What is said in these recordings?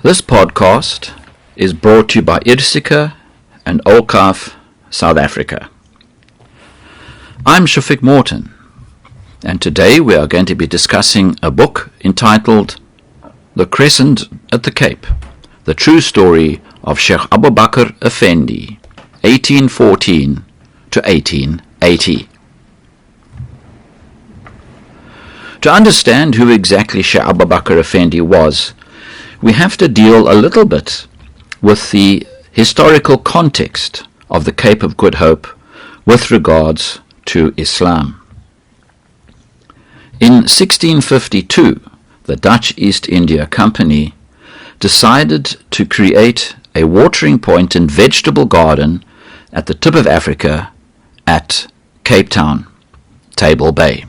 This podcast is brought to you by IRCICA and Olcaf, South Africa. I'm Shafiq Morton, and today we are going to be discussing a book entitled The Crescent at the Cape, the true story of Sheikh Abu-Bakr Effendi, 1814 to 1880. To understand who exactly Sheikh Abu-Bakr Effendi was, we have to deal a little bit with the historical context of the Cape of Good Hope with regards to Islam. In 1652, the Dutch East India Company decided to create a watering point and vegetable garden at the tip of Africa at Cape Town, Table Bay.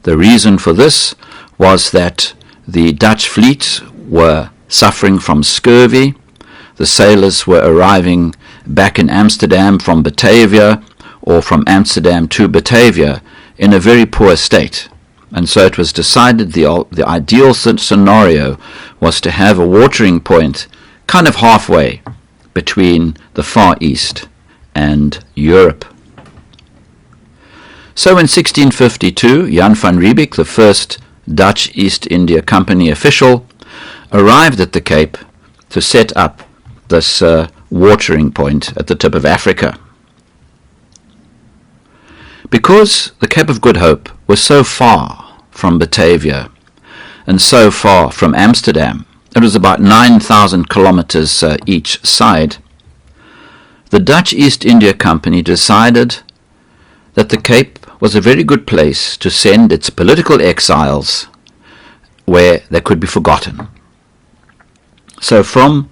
The reason for this was that the Dutch fleet were suffering from scurvy. The sailors were arriving back in Amsterdam from Batavia or from Amsterdam to Batavia in a very poor state. And so it was decided the ideal scenario was to have a watering point kind of halfway between the Far East and Europe. So in 1652, Jan van Riebeeck, the first Dutch East India Company official, arrived at the Cape to set up this watering point at the tip of Africa. Because the Cape of Good Hope was so far from Batavia and so far from Amsterdam, it was about 9,000 kilometers each side, the Dutch East India Company decided that the Cape was a very good place to send its political exiles where they could be forgotten. So from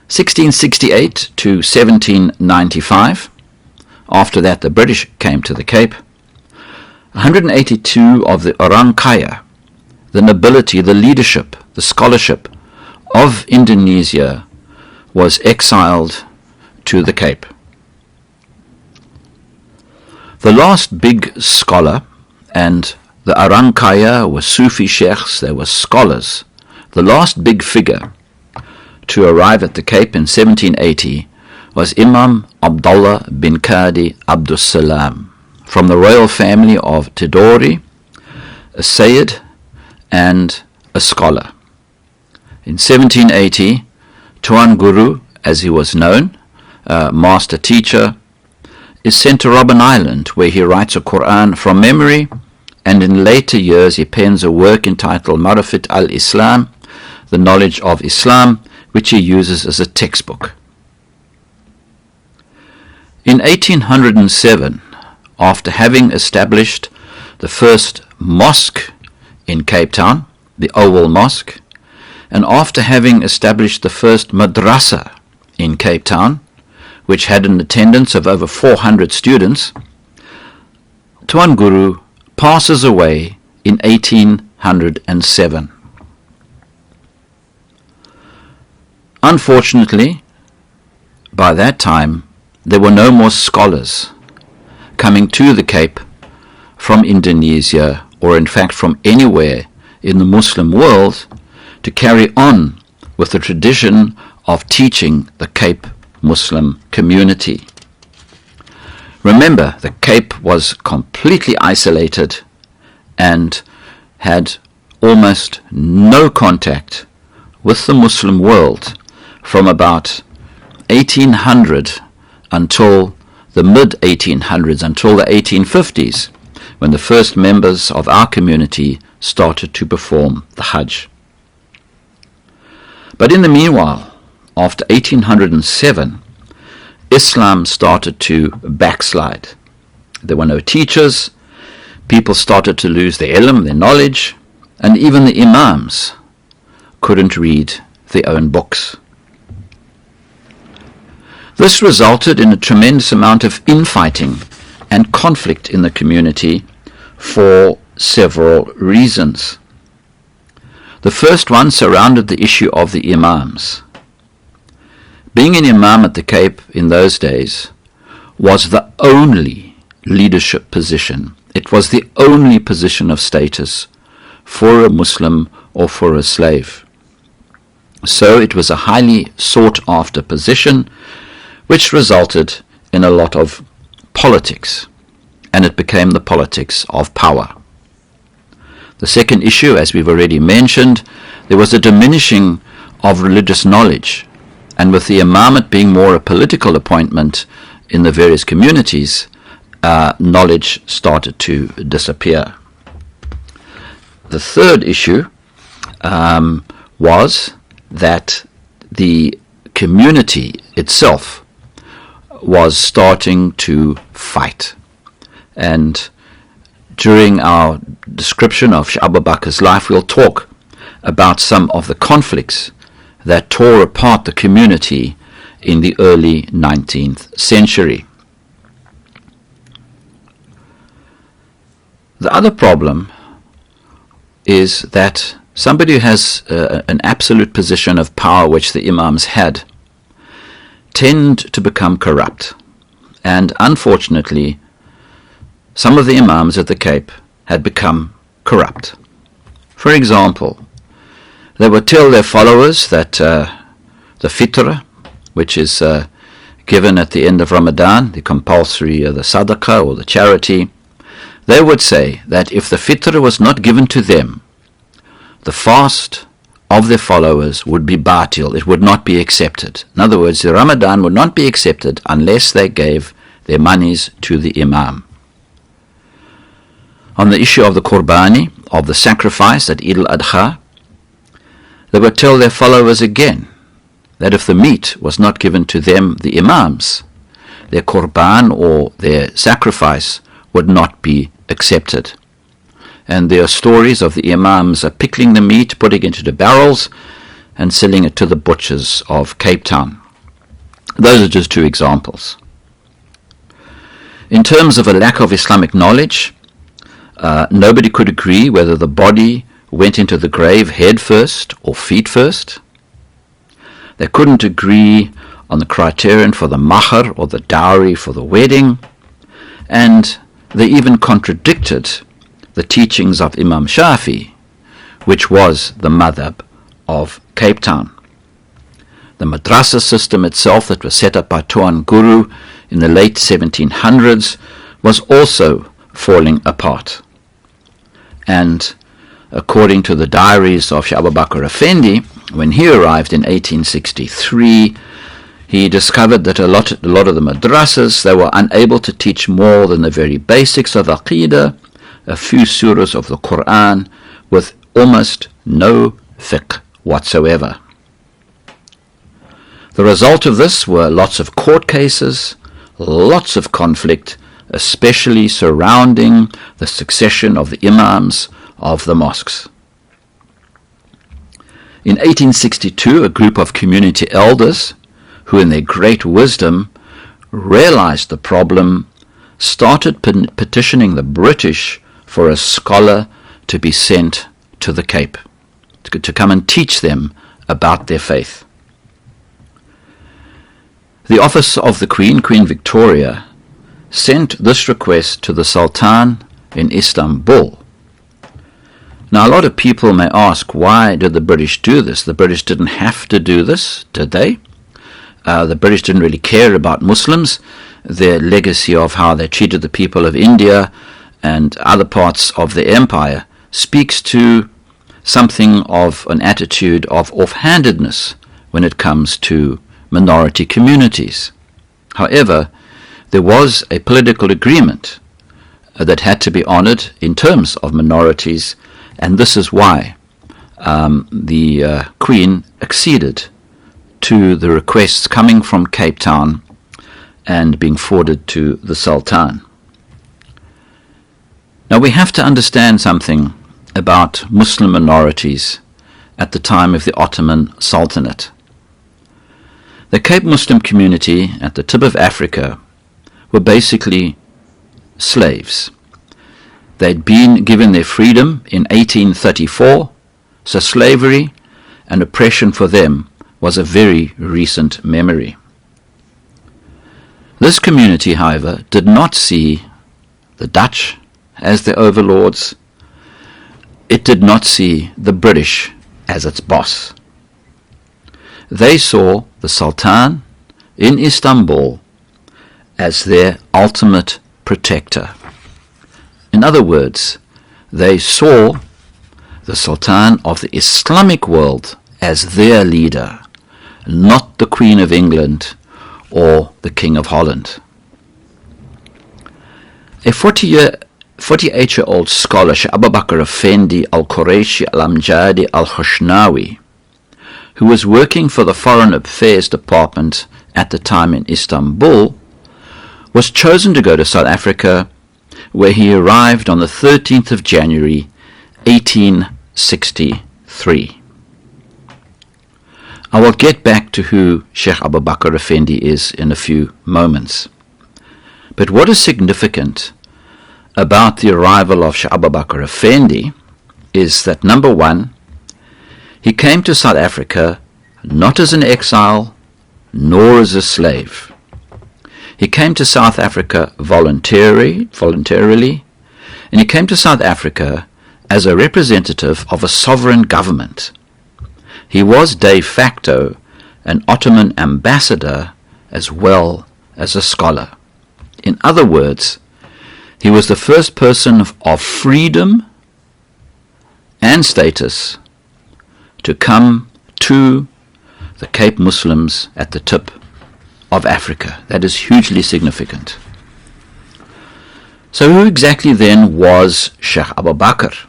1668 to 1795, after that the British came to the Cape, 182 of the IRCICA, the nobility, the leadership, the scholarship of Indonesia, was exiled to the Cape. The last big scholar, and the IRCICA were Sufi Sheikhs, they were scholars, the last big figure to arrive at the Cape in 1780 was Imam Abdullah bin Qadi Abdus Salam, from the royal family of Tidori, a Sayyid and a scholar. In 1780, Tuan Guru, as he was known, master teacher, is sent to Robben Island, where he writes a Quran from memory, and in later years he pens a work entitled Marifat al-Islam, the knowledge of Islam, which he uses as a textbook. In 1807, after having established the first mosque in Cape Town, the Oval Mosque, and after having established the first madrasa in Cape Town, which had an attendance of over 400 students, Tuan Guru passes away in 1807. Unfortunately, by that time, there were no more scholars coming to the Cape from Indonesia, or in fact from anywhere in the Muslim world, to carry on with the tradition of teaching the Cape Muslim community. Remember, the Cape was completely isolated and had almost no contact with the Muslim world from about 1800 until the mid-1800s, until the 1850s, when the first members of our community started to perform the Hajj. But in the meanwhile, after 1807, Islam started to backslide. There were no teachers, people started to lose their ilm, their knowledge, and even the imams couldn't read their own books. This resulted in a tremendous amount of infighting and conflict in the community for several reasons. The first one surrounded the issue of the imams. Being an imam at the Cape in those days was the only leadership position. It was the only position of status for a Muslim or for a slave. So it was a highly sought-after position, which resulted in a lot of politics, and it became the politics of power. The second issue, as we've already mentioned, there was a diminishing of religious knowledge, and with the imamate being more a political appointment in the various communities, knowledge started to disappear. The third issue was that the community itself was starting to fight. And during our description of Abu-Bakr's life, we'll talk about some of the conflicts that tore apart the community in the early 19th century. The other problem is that somebody who has an absolute position of power, which the imams had, tend to become corrupt. And unfortunately, some of the imams at the Cape had become corrupt. For example, they would tell their followers that the fitr, which is given at the end of Ramadan, the compulsory the sadaqah or the charity, they would say that if the fitr was not given to them, the fast of their followers would be batil, it would not be accepted. In other words, the Ramadan would not be accepted unless they gave their monies to the imam. On the issue of the qurbani, of the sacrifice at Eid al-Adha, they would tell their followers again that if the meat was not given to them, the imams, their qurban or their sacrifice would not be accepted. And there are stories of the imams pickling the meat, putting it into the barrels, and selling it to the butchers of Cape Town. Those are just two examples. In terms of a lack of Islamic knowledge, nobody could agree whether the body went into the grave head first or feet first. They couldn't agree on the criterion for the mahar or the dowry for the wedding, and they even contradicted the teachings of Imam Shafi, which was the madhab of Cape Town. The madrasa system itself that was set up by Tuan Guru in the late 1700s was also falling apart. And according to the diaries of Shaykh Abu-Bakr Effendi, when he arrived in 1863, he discovered that a lot of the madrasas, they were unable to teach more than the very basics of Aqidah, a few surahs of the Quran, with almost no fiqh whatsoever. The result of this were lots of court cases, lots of conflict, especially surrounding the succession of the imams of the mosques. In 1862, a group of community elders, who in their great wisdom realized the problem, started petitioning the British for a scholar to be sent to the Cape, to come and teach them about their faith. The office of the Queen, Queen Victoria, sent this request to the Sultan in Istanbul. Now, a lot of people may ask, why did the British do this? The British didn't have to do this, did they? The British didn't really care about Muslims. Their legacy of how they treated the people of India and other parts of the empire speaks to something of an attitude of offhandedness when it comes to minority communities. However, there was a political agreement that had to be honored in terms of minorities, and this is why the Queen acceded to the requests coming from Cape Town and being forwarded to the Sultan. Now, we have to understand something about Muslim minorities at the time of the Ottoman Sultanate. The Cape Muslim community at the tip of Africa were basically slaves. They'd been given their freedom in 1834, so slavery and oppression for them was a very recent memory. This community, however, did not see the Dutch as their overlords. It did not see the British as its boss. they saw the Sultan in Istanbul as their ultimate protector. In other words, they saw the Sultan of the Islamic world as their leader, not the Queen of England or the King of Holland. A 48-year-old scholar, Shaykh Abu-Bakr Effendi al-Qurayshi al-Amjadi al-Khoshnawi, who was working for the Foreign Affairs Department at the time in Istanbul, was chosen to go to South Africa, where he arrived on the 13th of January 1863. I will get back to who Sheikh Abu-Bakr Effendi is in a few moments. But what is significant about the arrival of Sheikh Abu-Bakr Effendi is that, number one, he came to South Africa not as an exile, nor as a slave. He came to South Africa voluntarily, and he came to South Africa as a representative of a sovereign government. He was de facto an Ottoman ambassador as well as a scholar. In other words, he was the first person of freedom and status to come to the Cape Muslims at the tip of Africa. That is hugely significant. So who exactly then was Sheikh Abu-Bakr?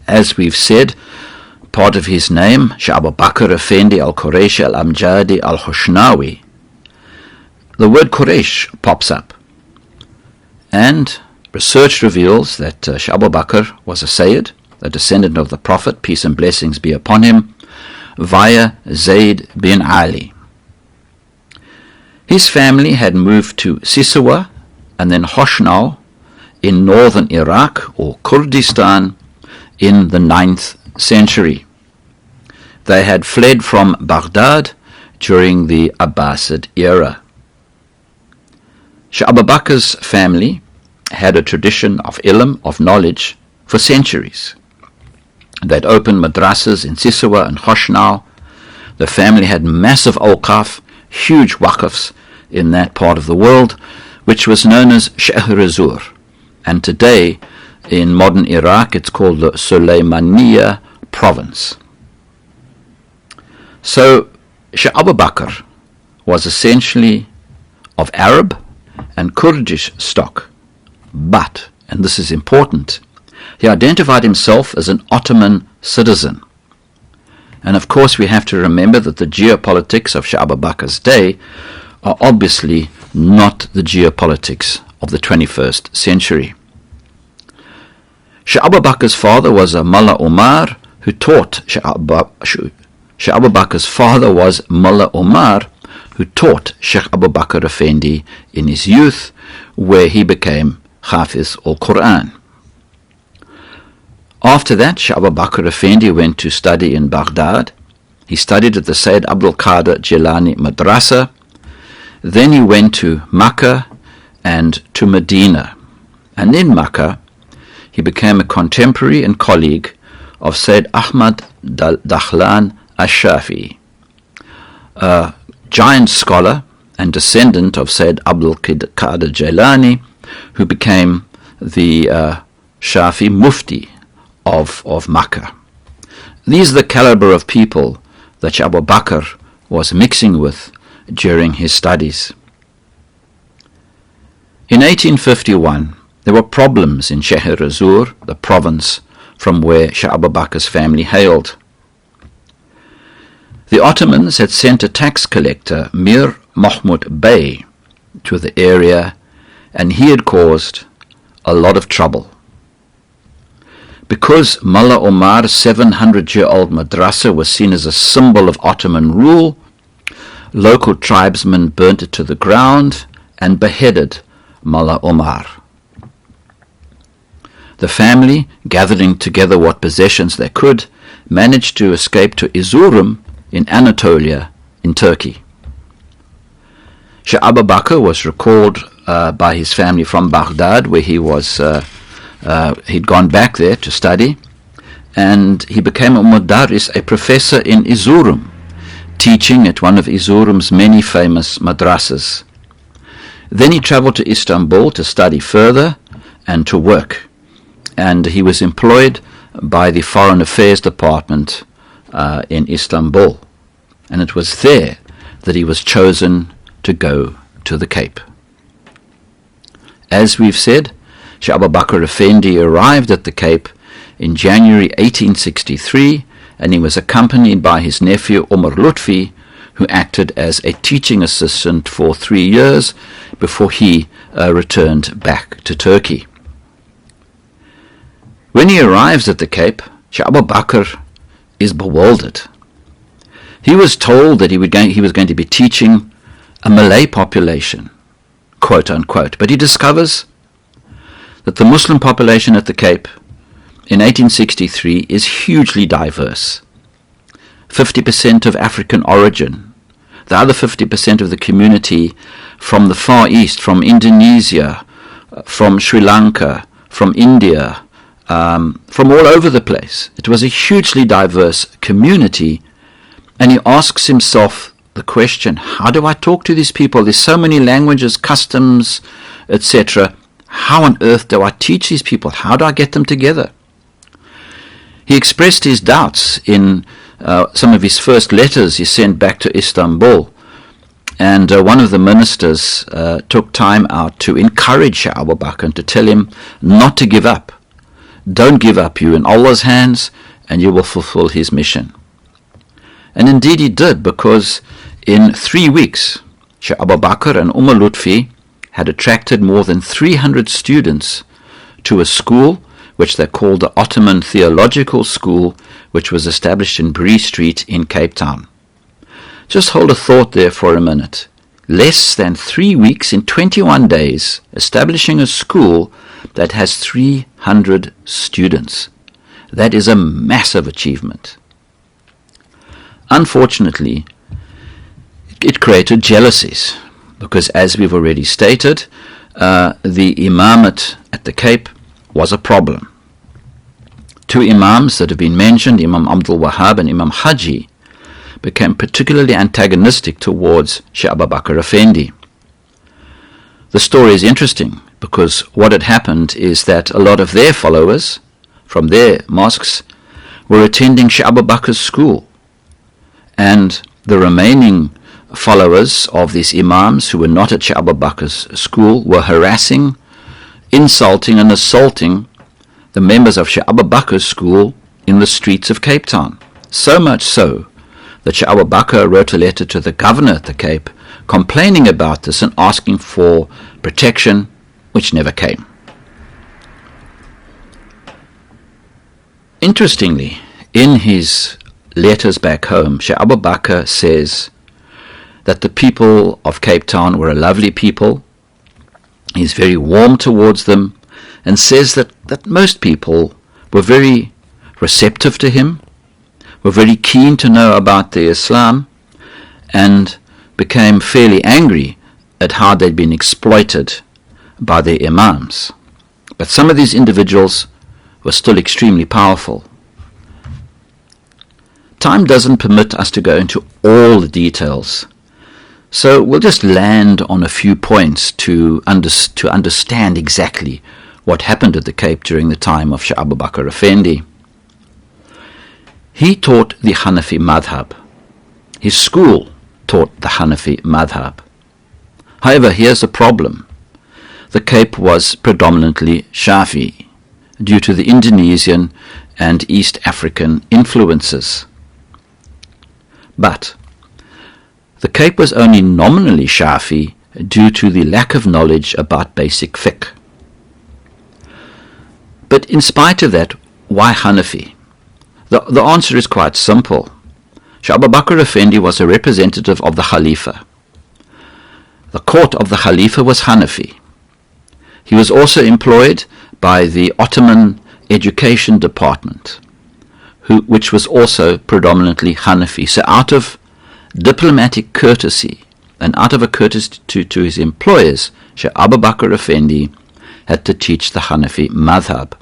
As we've said, part of his name, Sheikh Abu-Bakr Effendi al-Qurayshi al-Amjadi al-Khoshnawi, the word Quraysh pops up. And research reveals that Sheikh Abu-Bakr was a Sayyid, a descendant of the Prophet, peace and blessings be upon him, via Zayd bin Ali. His family had moved to Sisawa and then Hoshnau in northern Iraq or Kurdistan in the 9th century. They had fled from Baghdad during the Abbasid era. Sheikh Abu-Bakr's family had a tradition of ilm, of knowledge, for centuries. They'd opened madrasas in Sisawa and Hoshnau. The family had massive awqaf, huge waqfs in that part of the world, which was known as Shahr-e-Zur. And today, in modern Iraq, it's called the Sulaymaniya province. So, Sheikh Abu-Bakr was essentially of Arab and Kurdish stock. But, and this is important, he identified himself as an Ottoman citizen. And of course we have to remember that the geopolitics of Sheikh Abu-Bakr's day are obviously not the geopolitics of the 21st century. Sheikh Abu-Bakr's father was a Mullah Omar who taught Sheikh Abu-Bakr's father was Mullah Omar who taught Sheikh Abu-Bakr Effendi in his youth, where he became Hafiz al-Quran. After that, Sheikh Abu-Bakr Effendi went to study in Baghdad. He studied at the Sayyid Abdul Qadir Jilani Madrasa. Then he went to Makkah and to Medina. And in Makkah, he became a contemporary and colleague of Sayyid Ahmad Dakhlan al-Shafi, a giant scholar and descendant of Sayyid Abdul Qadir Jilani, who became the Shafi Mufti of Makkah. These are the caliber of people that Sheikh Abu-Bakr was mixing with during his studies. In 1851, there were problems in Shahr-e-Zur, the province from where Sheikh Abu-Bakr's family hailed. The Ottomans had sent a tax collector, Mir Mahmud Bey, to the area, and he had caused a lot of trouble. Because Mullah Omar's 700-year-old madrasa was seen as a symbol of Ottoman rule, local tribesmen burnt it to the ground and beheaded Mullah Omar. The family, gathering together what possessions they could, managed to escape to Erzurum in Anatolia in Turkey. Sheikh Abu-Bakr was recalled by his family from Baghdad, where he was he'd gone back there to study, and he became a mudarris, a professor in Erzurum, teaching at one of Erzurum's many famous madrasas. Then he travelled to Istanbul to study further and to work, and he was employed by the Foreign Affairs Department in Istanbul, and it was there that he was chosen to go to the Cape. As we've said, Sheikh Abu-Bakr Effendi arrived at the Cape in January 1863, and he was accompanied by his nephew Umar Lutfi, who acted as a teaching assistant for 3 years before he returned back to Turkey. When he arrives at the Cape, Sheikh Abu-Bakr is bewildered. He was told that he was going to be teaching a Malay population, quote unquote, but he discovers that the Muslim population at the Cape in 1863 is hugely diverse. 50% of African origin, the other 50% of the community from the Far East, from Indonesia, from Sri Lanka, from India, from all over the place. It was a hugely diverse community, and he asks himself the question, how do I talk to these people? There's so many languages, customs, etc. How on earth do I teach these people? How do I get them together? He expressed his doubts in some of his first letters he sent back to Istanbul, and one of the ministers took time out to encourage Sheikh Abu-Bakr and to tell him not to give up. Don't give up. You're in Allah's hands and you will fulfill his mission. And indeed he did, because in 3 weeks Sheikh Abu-Bakr and Lutfi had attracted more than 300 students to a school which they called the Ottoman Theological School, which was established in Bree Street in Cape Town. Just hold a thought there for a minute. Less than 3 weeks, in 21 days, establishing a school that has 300 students. That is a massive achievement. Unfortunately, it created jealousies, because as we've already stated, the imamate at the Cape was a problem. 2 imams that have been mentioned, Imam Abdul Wahab and Imam Haji, became particularly antagonistic towards Sheikh Abu-Bakr Effendi. The story is interesting because what had happened is that a lot of their followers from their mosques were attending Sheikh Abu-Bakr's school, and the remaining followers of these imams who were not at Sheikh Abu-Bakr's school were harassing, insulting and assaulting the members of Sheikh Abu-Bakr's school in the streets of Cape Town. So much so that Sheikh Abu-Bakr wrote a letter to the governor at the Cape complaining about this and asking for protection, which never came. Interestingly, in his letters back home, Sheikh Abu-Bakr says that the people of Cape Town were a lovely people. He's very warm towards them, and says that most people were very receptive to him, were very keen to know about the Islam, and became fairly angry at how they'd been exploited by their imams. But some of these individuals were still extremely powerful. Time doesn't permit us to go into all the details, so we'll just land on a few points to understand exactly what happened at the Cape during the time of Sheikh Abu-Bakr Effendi. He taught the Hanafi madhab. His school taught the Hanafi madhab. However, here's the problem. The Cape was predominantly Shafi due to the Indonesian and East African influences. But the Cape was only nominally Shafi due to the lack of knowledge about basic fiqh. But in spite of that, why Hanafi? The answer is quite simple. Sheikh Abu-Bakr Effendi was a representative of the Khalifa. The court of the Khalifa was Hanafi. He was also employed by the Ottoman Education Department, which was also predominantly Hanafi. So out of diplomatic courtesy and out of a courtesy to his employers, Sheikh Abu-Bakr Effendi had to teach the Hanafi madhab,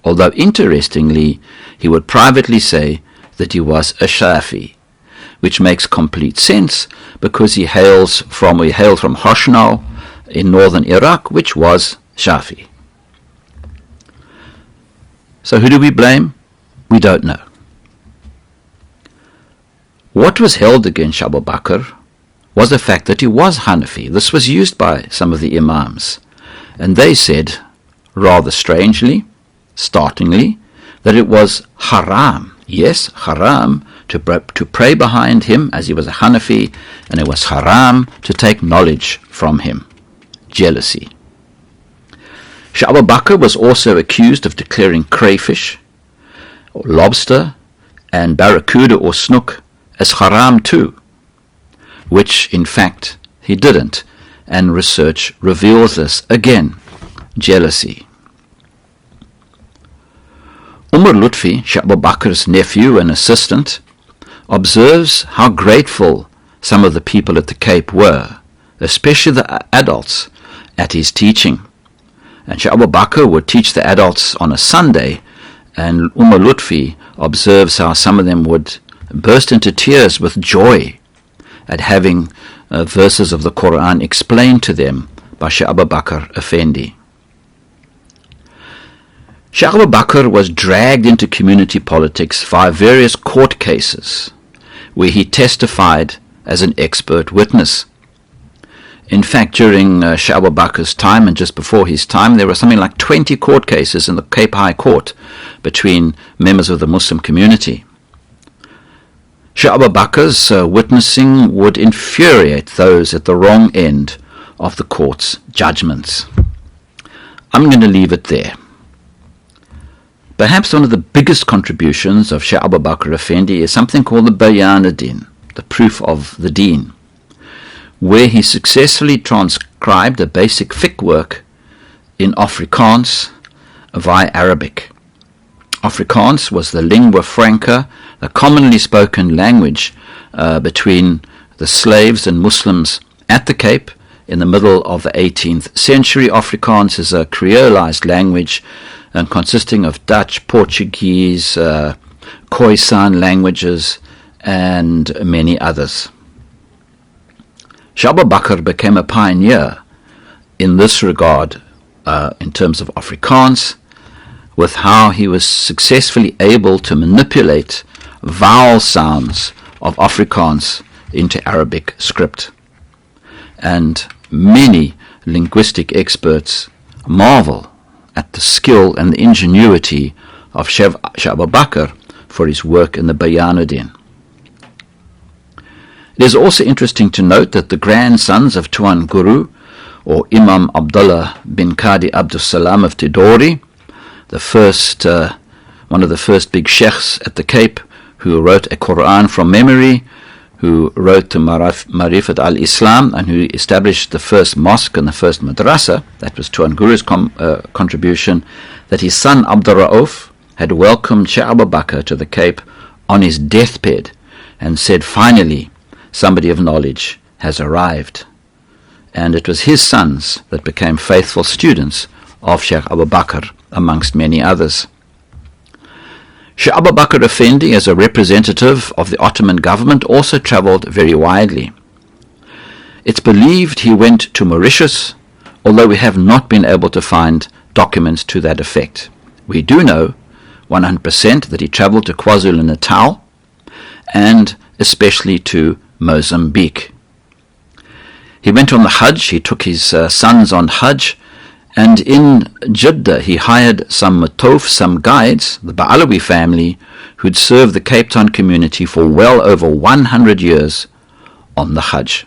although interestingly he would privately say that he was a Shafi, which makes complete sense because he hailed from Hoshnau in northern Iraq, which was Shafi. So who do we blame? We don't know. What was held against Abu-Bakr was the fact that he was Hanafi. This was used by some of the Imams, and they said, rather strangely, startlingly, that it was haram, yes, haram, to pray behind him as he was a Hanafi, and it was haram to take knowledge from him. Jealousy. Shaykh Abu-Bakr was also accused of declaring crayfish, or lobster, and barracuda or snook as haram too, which in fact he didn't, and research reveals this. Again, jealousy. Umar Lutfi, Shaykh Abu-Bakr's nephew and assistant, observes how grateful some of the people at the Cape were, especially the adults, at his teaching. And Shaykh Abu-Bakr would teach the adults on a Sunday, and Umar Lutfi observes how some of them would burst into tears with joy at having verses of the Quran explained to them by Shaykh Abu-Bakr Effendi. Shaykh Abu-Bakr was dragged into community politics via various court cases where he testified as an expert witness. In fact, during Shaykh Abu-Bakr's time and just before his time, there were something like 20 court cases in the Cape High Court between members of the Muslim community. Shaykh Abu-Bakr's witnessing would infuriate those at the wrong end of the court's judgments. I'm going to leave it there. Perhaps one of the biggest contributions of Shaykh Abu-Bakr Effendi is something called the Bayan ad-Din, the proof of the Deen, where he successfully transcribed a basic fiqh work in Afrikaans via Arabic. Afrikaans was the lingua franca, the commonly spoken language between the slaves and Muslims at the Cape in the middle of the 18th century. Afrikaans is a creolized language and consisting of Dutch, Portuguese, Khoisan languages, and many others. Shaykh Abu-Bakr became a pioneer in this regard in terms of Afrikaans, with how he was successfully able to manipulate vowel sounds of Afrikaans into Arabic script. And many linguistic experts marvel at the skill and the ingenuity of Shaykh Abu-Bakr for his work in the Bayan ad-Din. It is also interesting to note that the grandsons of Tuan Guru, or Imam Abdullah bin Qadi Abdus Salam of Tidori, one of the first big sheikhs at the Cape, who wrote a Quran from memory, who wrote the Marifat al-Islam, and who established the first mosque and the first madrasa. That was Tuan Guru's contribution, that his son Abdul Rauf had welcomed Shaykh Abu-Bakr to the Cape on his deathbed and said, finally, somebody of knowledge has arrived. And it was his sons that became faithful students of Shaykh Abu-Bakr, amongst many others. Shaykh Abu-Bakr Effendi, as a representative of the Ottoman government, also travelled very widely. It's believed he went to Mauritius, although we have not been able to find documents to that effect. We do know 100% that he travelled to KwaZulu-Natal and especially to Mozambique. He went on the Hajj, he took his sons on Hajj, and in Jeddah he hired some matof, some guides, the Ba'alawi family, who'd served the Cape Town community for well over 100 years on the Hajj.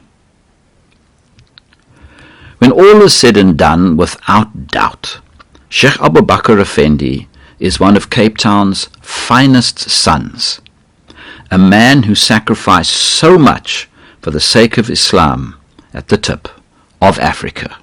When all is said and done, without doubt, Shaykh Abu-Bakr Effendi is one of Cape Town's finest sons, a man who sacrificed so much for the sake of Islam at the tip of Africa.